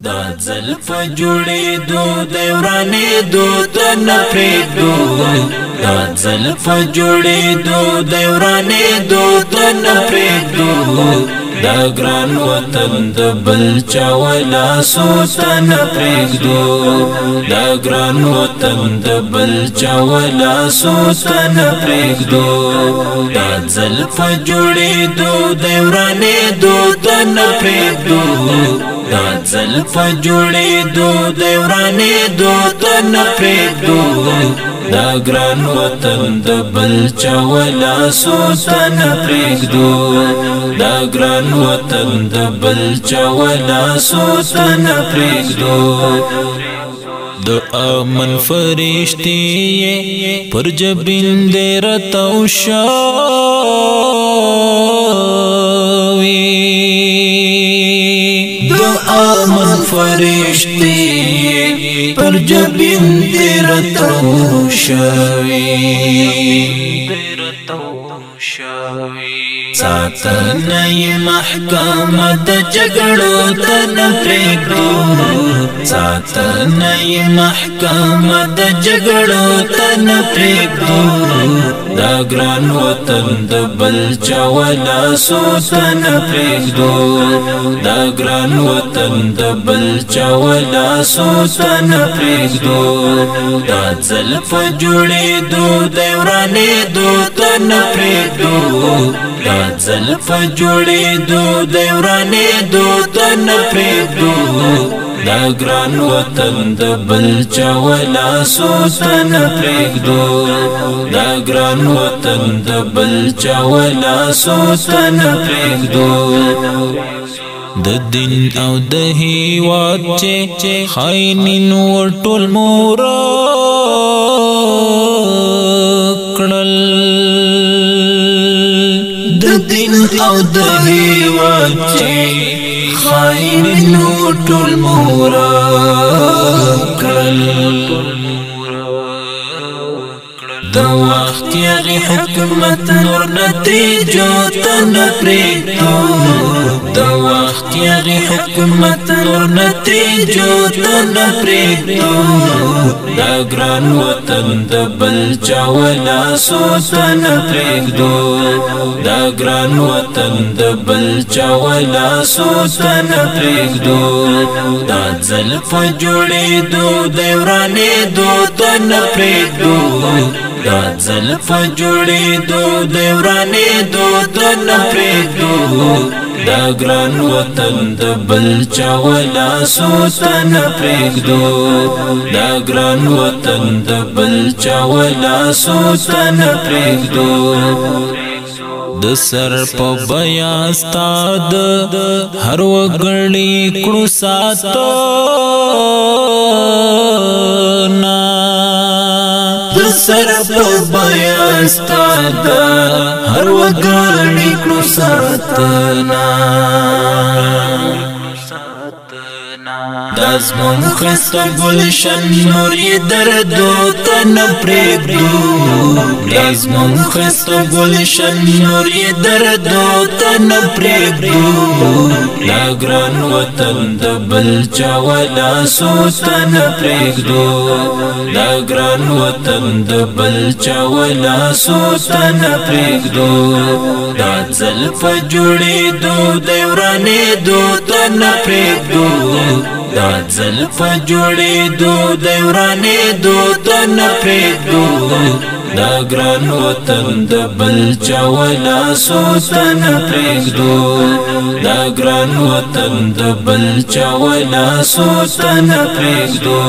دا زلف جوړېدو د ورانېدو ته نه پرېږدو دا زلف جوړېدو د ورانېدو ته نه پرېږدو دا ګران وطن د بل چا ولاسو ته نه پرېږدو دا ګران وطن د بل چا ولاسو ته نه پرېږدو دا زلف جوړېدو د ورانېدو ته نه پرېږدو دا زلف جوړېدو د ورانېدو ته نه پرېږدو دا ګران وطن د بل چا ولاسو ته نه پرېږدو دا ګران وطن د بل چا ولاسو ته نه پرېږدو د امن فرشتي پر جبین دې راتاو شوي د امن فرشتي پر جبین دې راتاو شوي ساتنه یې محکمه د جګړو ته نه پرېږدو ساتنه یې محکمه د جګړو ته نه پرېږدو دا ګران وطن د بل چا ولاسو ته نه پرېږدو دا ګران وطن د بل چا ولاسو ته نه پرېږدو دا زلف جوړېدو د ورانېدو ته نه پرېږدو دا زلف جوړېدو د ورانېدو ته نه پرېږدو دا ګران وطن د بل چا ولاسو ته نه پرېږدو دا ګران وطن د بل چا ولاسو ته نه پرېږدو د دین او د هیواد چې خاینین ورټول مورک کړل د دین او د هیواد چې خاینین ورټول مورک کړل د وخت یغی حکومت نور نتیجو ته نه پرېږدو د وخت یغی حکومت نور نتیجو ته نه پرېږدو دا ګران وطن د بل چا ولاسو ته نه پرېږدو دا ګران وطن د بل چا ولاسو ته نه پرېږدو دا زلف جوړېدو د ورانېدو ته نه پرېږدو دا زلف جوړېدو د ورانېدو ته نه پرېږدو دا ګران وطن د بل چا ولاسو ته نه پرېږدو دا ګران وطن د بل چا ولاسو ته نه پرېږدو د سر په بیا استاد هر وګړي کړو ساتنا د سر په بیا استاد هر وګړي کړو ساتنا دا زمون خسته گلشن نور یې دردو ته نه پرېږدو دا زمون خسته گلشن نور یې دردو ته نه پرېږدو دا ګران وطن د بل چا ولاسو ته نه پرېږدو دا ګران وطن د بل چا ولاسو ته نه پرېږدو دا زلف جوړېدو د ورانېدو ته نه پرېږدو دا زلف جوړېدو د ورانېدو ته نه پرېږدو دا ګران وطن د بل چا ولاسو ته نه پرېږدو دا ګران وطن د بل چا ولاسو ته نه پرېږدو